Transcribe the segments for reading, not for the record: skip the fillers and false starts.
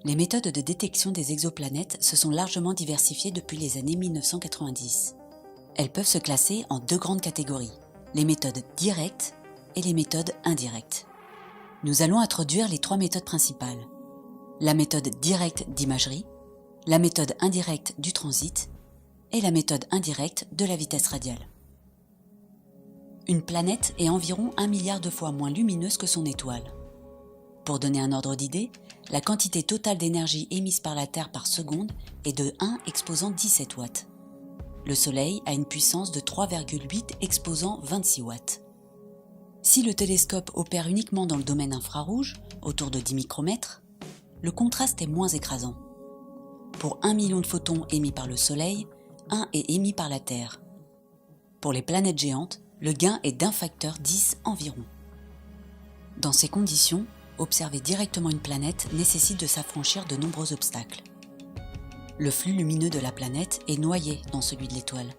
Les méthodes de détection des exoplanètes se sont largement diversifiées depuis les années 1990. Elles peuvent se classer en deux grandes catégories, les méthodes directes et les méthodes indirectes. Nous allons introduire les trois méthodes principales. La méthode directe d'imagerie, la méthode indirecte du transit et la méthode indirecte de la vitesse radiale. Une planète est environ 1 milliard de fois moins lumineuse que son étoile. Pour donner un ordre d'idée, la quantité totale d'énergie émise par la Terre par seconde est de 1 exposant 17 watts. Le Soleil a une puissance de 3,8 exposant 26 watts. Si le télescope opère uniquement dans le domaine infrarouge, autour de 10 micromètres, le contraste est moins écrasant. Pour 1 million de photons émis par le Soleil, 1 est émis par la Terre. Pour les planètes géantes, le gain est d'un facteur 10 environ. Dans ces conditions, observer directement une planète nécessite de s'affranchir de nombreux obstacles. Le flux lumineux de la planète est noyé dans celui de l'étoile.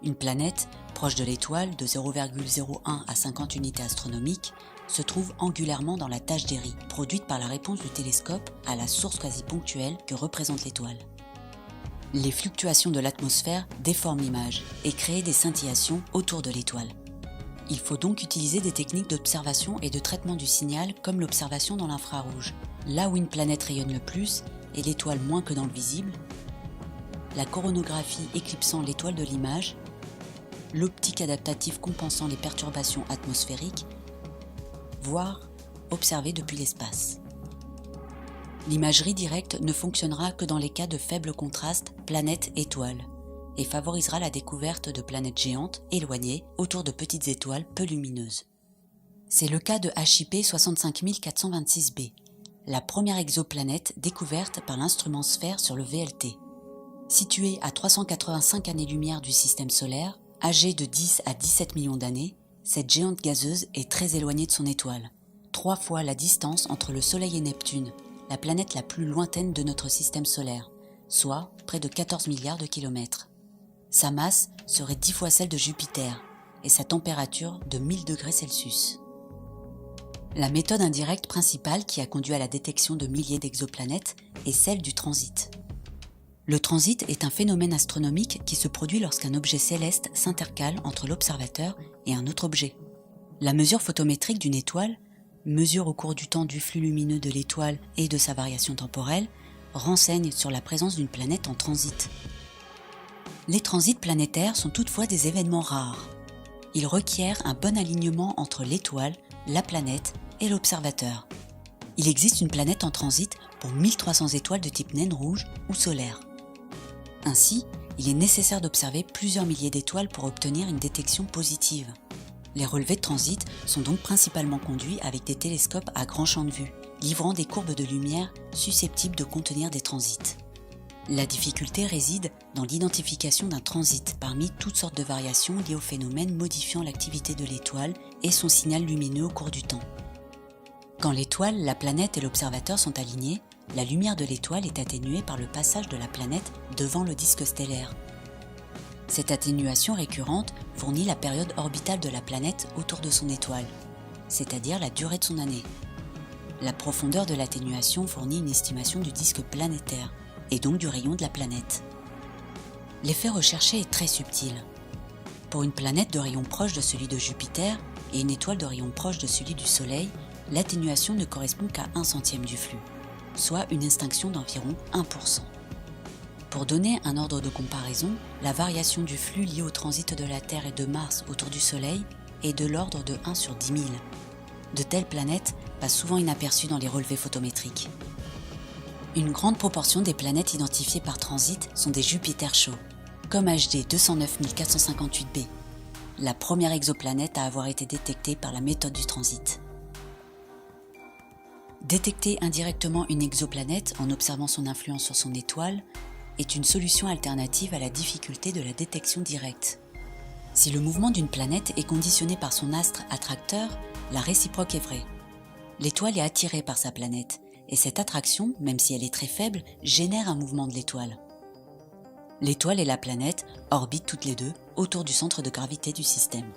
Une planète, proche de l'étoile de 0,01 à 50 unités astronomiques, se trouve angulairement dans la tache d'Airy, produite par la réponse du télescope à la source quasi ponctuelle que représente l'étoile. Les fluctuations de l'atmosphère déforment l'image et créent des scintillations autour de l'étoile. Il faut donc utiliser des techniques d'observation et de traitement du signal comme l'observation dans l'infrarouge, là où une planète rayonne le plus et l'étoile moins que dans le visible, la coronographie éclipsant l'étoile de l'image, l'optique adaptative compensant les perturbations atmosphériques, voire observer depuis l'espace. L'imagerie directe ne fonctionnera que dans les cas de faible contraste planète-étoile et favorisera la découverte de planètes géantes éloignées autour de petites étoiles peu lumineuses. C'est le cas de HIP 65426b, la première exoplanète découverte par l'instrument Sphère sur le VLT. Située à 385 années-lumière du système solaire, âgée de 10 à 17 millions d'années, cette géante gazeuse est très éloignée de son étoile, 3 fois la distance entre le Soleil et Neptune, la planète la plus lointaine de notre système solaire, soit près de 14 milliards de kilomètres. Sa masse serait 10 fois celle de Jupiter et sa température de 1000 degrés Celsius. La méthode indirecte principale qui a conduit à la détection de milliers d'exoplanètes est celle du transit. Le transit est un phénomène astronomique qui se produit lorsqu'un objet céleste s'intercale entre l'observateur et un autre objet. La mesure photométrique d'une étoile, mesure au cours du temps du flux lumineux de l'étoile et de sa variation temporelle, renseigne sur la présence d'une planète en transit. Les transits planétaires sont toutefois des événements rares. Ils requièrent un bon alignement entre l'étoile, la planète et l'observateur. Il existe une planète en transit pour 1300 étoiles de type naine rouge ou solaire. Ainsi, il est nécessaire d'observer plusieurs milliers d'étoiles pour obtenir une détection positive. Les relevés de transit sont donc principalement conduits avec des télescopes à grand champ de vue, livrant des courbes de lumière susceptibles de contenir des transits. La difficulté réside dans l'identification d'un transit parmi toutes sortes de variations liées aux phénomènes modifiant l'activité de l'étoile et son signal lumineux au cours du temps. Quand l'étoile, la planète et l'observateur sont alignés, la lumière de l'étoile est atténuée par le passage de la planète devant le disque stellaire. Cette atténuation récurrente fournit la période orbitale de la planète autour de son étoile, c'est-à-dire la durée de son année. La profondeur de l'atténuation fournit une estimation du disque planétaire, et donc du rayon de la planète. L'effet recherché est très subtil. Pour une planète de rayon proche de celui de Jupiter et une étoile de rayon proche de celui du Soleil, l'atténuation ne correspond qu'à 1/100 du flux, soit une extinction d'environ 1%. Pour donner un ordre de comparaison, la variation du flux liée au transit de la Terre et de Mars autour du Soleil est de l'ordre de 1 sur 10 000. De telles planètes passent souvent inaperçues dans les relevés photométriques. Une grande proportion des planètes identifiées par transit sont des Jupiters chauds, comme HD 209458b, la première exoplanète à avoir été détectée par la méthode du transit. Détecter indirectement une exoplanète en observant son influence sur son étoile est une solution alternative à la difficulté de la détection directe. Si le mouvement d'une planète est conditionné par son astre attracteur, la réciproque est vraie. L'étoile est attirée par sa planète, et cette attraction, même si elle est très faible, génère un mouvement de l'étoile. L'étoile et la planète orbitent toutes les deux autour du centre de gravité du système.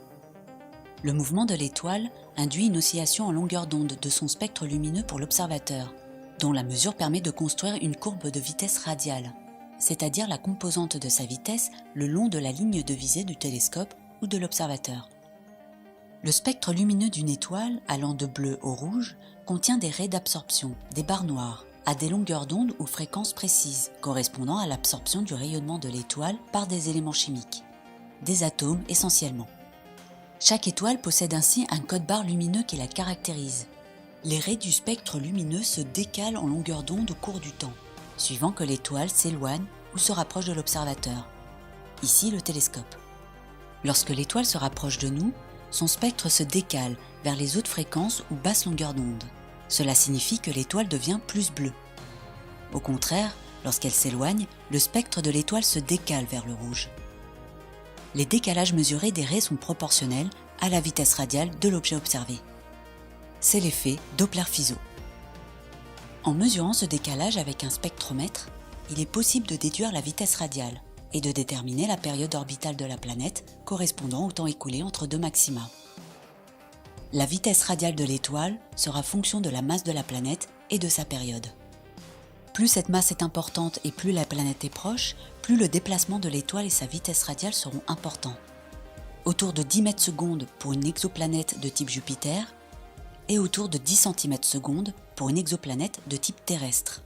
Le mouvement de l'étoile induit une oscillation en longueur d'onde de son spectre lumineux pour l'observateur, dont la mesure permet de construire une courbe de vitesse radiale, c'est-à-dire la composante de sa vitesse le long de la ligne de visée du télescope ou de l'observateur. Le spectre lumineux d'une étoile, allant de bleu au rouge, contient des raies d'absorption, des barres noires, à des longueurs d'onde ou fréquences précises, correspondant à l'absorption du rayonnement de l'étoile par des éléments chimiques, des atomes essentiellement. Chaque étoile possède ainsi un code-barre lumineux qui la caractérise. Les raies du spectre lumineux se décalent en longueur d'onde au cours du temps, suivant que l'étoile s'éloigne ou se rapproche de l'observateur, ici le télescope. Lorsque l'étoile se rapproche de nous, son spectre se décale vers les hautes fréquences ou basses longueurs d'onde. Cela signifie que l'étoile devient plus bleue. Au contraire, lorsqu'elle s'éloigne, le spectre de l'étoile se décale vers le rouge. Les décalages mesurés des raies sont proportionnels à la vitesse radiale de l'objet observé. C'est l'effet Doppler-Fizeau. En mesurant ce décalage avec un spectromètre, il est possible de déduire la vitesse radiale et de déterminer la période orbitale de la planète correspondant au temps écoulé entre deux maxima. La vitesse radiale de l'étoile sera fonction de la masse de la planète et de sa période. Plus cette masse est importante et plus la planète est proche, plus le déplacement de l'étoile et sa vitesse radiale seront importants. Autour de 10 mètres secondes pour une exoplanète de type Jupiter et autour de 10 cm secondes pour une exoplanète de type terrestre.